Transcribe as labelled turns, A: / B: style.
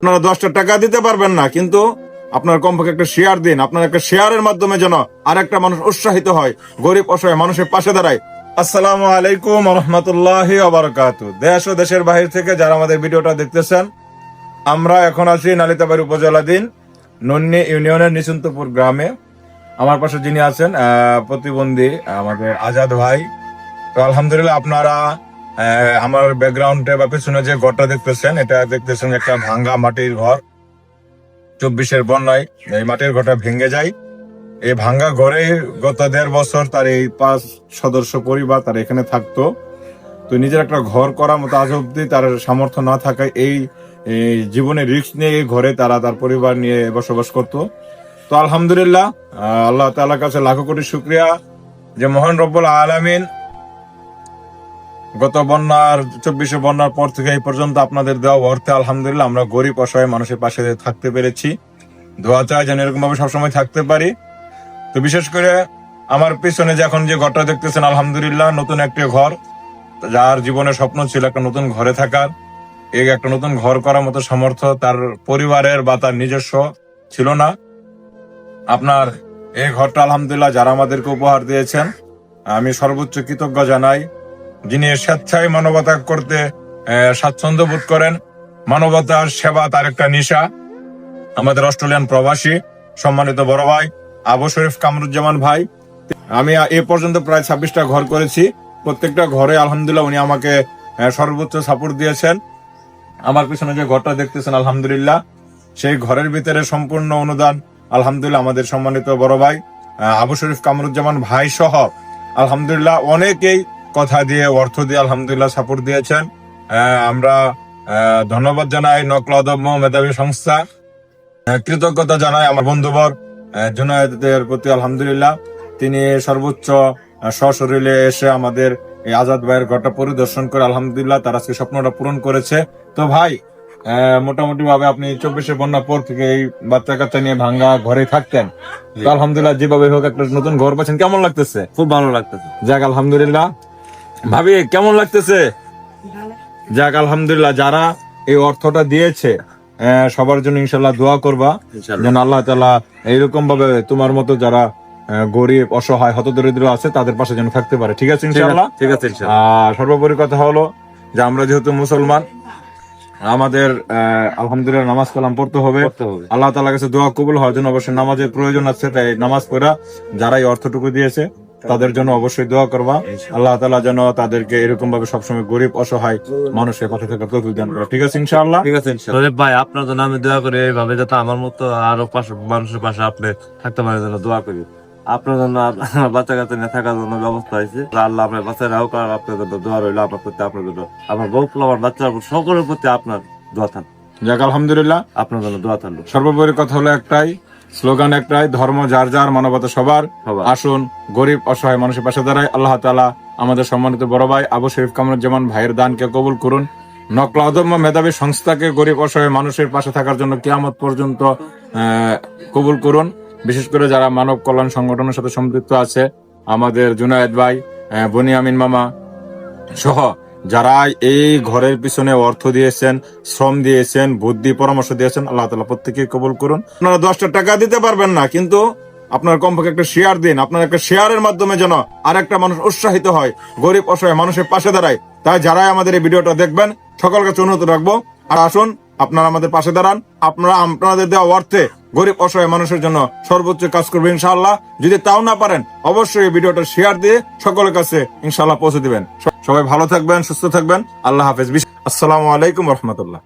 A: আপনারা 10টা টাকা দিতে পারবেন না, কিন্তু আপনার কমপক্ষে একটা শেয়ার দিন। আপনার একটা শেয়ারের মাধ্যমে যেন আরেকটা মানুষ উৎসাহিত হয়, গরিব অসহায় মানুষের পাশে দাঁড়ায়। আসসালামু আলাইকুম রহমতুল্লাহি ওয়া বারাকাতুহু। দেশ ও দেশের বাহির থেকে যারা আমাদের ভিডিওটা দেখতেছেন, আমরা এখন আছি নালিতাবাড়ী উপজেলাধীন নন্নী ইউনিয়নের নিচন্তপুর গ্রামে। আমার পাশে যিনি আছেন প্রতিবন্ধী আমাদের আজাদ ভাই। তো আলহামদুলিল্লাহ, আপনারা আমার ব্যাকগ্রাউন্ডে বা পেছনে যে ঘরটা দেখতেছেন, এটা দেখতেছেন একটা ভাঙ্গা মাটির ঘর। 24-এর বন্যায় এই মাটির ঘরটা ভেঙে যায়। এই ভাঙ্গা ঘরে গত 1.5 বছর তার এই 5 সদস্য পরিবার তার এখানে থাকতো। তো নিজের একটা ঘর করার মতো আজ অব্দি তার সামর্থ্য না থাকায় এই জীবনে রিস্ক নিয়ে এই ঘরে তারা তার পরিবার নিয়ে বসবাস করত। তো আলহামদুলিল্লাহ, আল্লাহ তাআলার কাছে লাখো কোটি শুকরিয়া যে মহান রব্বুল আলামিন গত বন্যার 24-এ বন্যার পর থেকে এই পর্যন্ত আপনাদের দেওয়া অর্থে আলহামদুলিল্লাহ আমরা গরিব অসহায় মানুষের পাশে থাকতে পেরেছি। দোয়া চাই যেন এরকম ভাবে সবসময় থাকতে পারি। তো বিশেষ করে আমার পিছনে যে এখন যে ঘরটা দেখতেছেন, আলহামদুলিল্লাহ নতুন একটি ঘর। যার জীবনের স্বপ্ন ছিল একটা নতুন ঘরে থাকার, এই একটা নতুন ঘর করার মতো সামর্থ্য তার পরিবারের বা তার নিজস্ব ছিল না। আপনার এই ঘরটা আলহামদুলিল্লাহ যারা আমাদেরকে উপহার দিয়েছেন, আমি সর্বোচ্চ কৃতজ্ঞ জানাই। যিনি স্বেচ্ছায় মানবতা করতে স্বাচ্ছন্দ্য বোধ করেন, মানবতার সেবা তার একটা নেশা, আমাদের অস্ট্রেলিয়ান প্রবাসী সম্মানিত বড় ভাই আবু শরীফ কামরুজ্জামান ভাই। আমি এ পর্যন্ত প্রায় 26টা ঘর করেছি। প্রত্যেকটা ঘরে আলহামদুলিল্লাহ উনি আমাকে সর্বোচ্চ সাপোর্ট দিয়েছেন। আমার পিছনে যে ঘরটা দেখতেছেন, আলহামদুলিল্লাহ সেই ঘরের ভিতরে সম্পূর্ণ অনুদান আলহামদুলিল্লাহ আমাদের সম্মানিত বড় ভাই আবু শরীফ কামরুজ্জামান ভাই সহ আলহামদুলিল্লাহ অনেকেই কথা দিয়ে অর্থ দিয়ে আলহামদুলিল্লাহ সাপোর্ট দিয়েছেন। আমরা ধন্যবাদ জানাই নকল অদম্য মেধাবী সংস্থা, কৃতজ্ঞতা জানাই আমার বন্ধুবর জুনায়েদের প্রতি। আলহামদুলিল্লাহ তিনি সর্বোচ্চ সশরীরে এসে আমাদের এই আজাদ ভাইয়ের ঘরটা পরিদর্শন করে আলহামদুলিল্লাহ তার আজকে স্বপ্নটা পূরণ করেছে। তো ভাই, মোটামুটি ভাবে আপনি 24-এর বন্যার পর থেকে এই বাচ্চা কাচ্চা নিয়ে ভাঙ্গা ঘরে থাকতেন, তো আলহামদুলিল্লাহ যেভাবে হোক একটা নতুন ঘর পাচ্ছেন, কেমন লাগতেছে?
B: খুব ভালো লাগতেছে।
A: যাক আলহামদুলিল্লাহ। ভাবি কেমন লাগতেছে? যাক আলহামদুলিল্লাহ, যারা এই অর্থটা দিয়েছে সবার জন্য ইনশাল্লাহ দোয়া করবা যেন আল্লাহ তাআলা এইরকম ভাবে তোমার মতো যারা গরিব অসহায় হতদরিদ্র আছে তাদের পাশে যেন থাকতে পারে। ঠিক আছে ইনশাআল্লাহ।
B: ঠিক আছে ইনশাআল্লাহ।
A: আর সর্বোপরি কথা হলো যে আমরা যেহেতু মুসলমান, আমাদের আলহামদুলিল্লাহ নামাজ কালাম পড়তে হবে। আল্লাহ তাআলার কাছে দোয়া কবুল হওয়ার জন্য অবশ্যই নামাজের প্রয়োজন আছে। তাই নামাজ পড়া যারা এই অর্থটুকু দিয়েছে তাদের জন্য অবশ্যই দোয়া করবা। আল্লাহ তাআলা যেন তাদেরকে এরকম ভাবে সবসময় গরিব অসহায় মানুষের পাশে থাকার তৌফিক দান করে। ঠিক আছে ইনশাআল্লাহ।
B: ঠিক আছে ইনশাআল্লাহ। ভাই আপনার জন্য আমি দোয়া করি এইভাবে যাতে আমার মতো আরো মানুষের পাশে আপনি থাকতে পারেন জন্য দোয়া করি। আপনার জন্য বাচ্চা কাচ্চা নিয়ে থাকার জন্য ব্যবস্থা হয়েছে। আল্লাহ আপনার বাচ্চা রাখুক, আর আপনার জন্য দোয়া রইল আমার প্রতি, আপনার জন্য আমার বউ আমার বাচ্চার সকলের প্রতি আপনার দোয়া থাক।
A: যাক আলহামদুলিল্লাহ,
B: আপনার জন্য দোয়া থাকলো।
A: সর্বোপরি কথা হলো একটাই, স্লোগান একটাই, ধর্ম যার যার, মানবতা সবার। আসুন গরিব অসহায় মানুষের পাশে দাঁড়ায়। আল্লাহ তাআলা আমাদের সম্মানিত বড় ভাই আবু শরীফ কামরুজ্জামান ভাইয়ের দানকে কবুল করুন। নকল অদম্য মেধাবী সংস্থাকে গরিব অসহায় মানুষের পাশে থাকার জন্য কিয়ামত পর্যন্ত কবুল করুন। বিশেষ করে যারা মানব কল্যাণ সংগঠনের সাথে সম্পৃক্ত আছে, আমাদের জুনায়েদ ভাই, বনিয়ামিন মামা সহ যারা এই ঘরের পিছনে অর্থ দিয়েছেন, শ্রম দিয়েছেন, বুদ্ধি পরামর্শ দিয়েছেন, আল্লাহ তাআলা প্রত্যেককে কবুল করুন। আপনারা 10টা টাকা দিতে পারবেন না, কিন্তু আপনার কমপক্ষে একটা শেয়ার দিন। আপনার একটা শেয়ারের মাধ্যমে যেন আরেকটা মানুষ উৎসাহিত হয়, গরিব অসহায় মানুষের পাশে দাঁড়ায়। তাই যারাই আমাদের এই ভিডিওটা দেখবেন সকল কাছে অনুরোধ রাখবো, আর আসুন আপনারা আমাদের পাশে দাঁড়ান। আপনারা আপনাদের দেওয়া অর্থে গরিব অসহায় মানুষের জন্য সর্বোচ্চ কাজ করবে ইনশাআল্লাহ। যদি তাও না পারেন অবশ্যই এই ভিডিওটা শেয়ার দিয়ে সকলের কাছে ইনশাআল্লাহ পৌঁছে দিবেন। সবাই ভালো থাকবেন, সুস্থ থাকবেন। আল্লাহ হাফেজ। আসসালামু আলাইকুম রহমতুল্লাহ।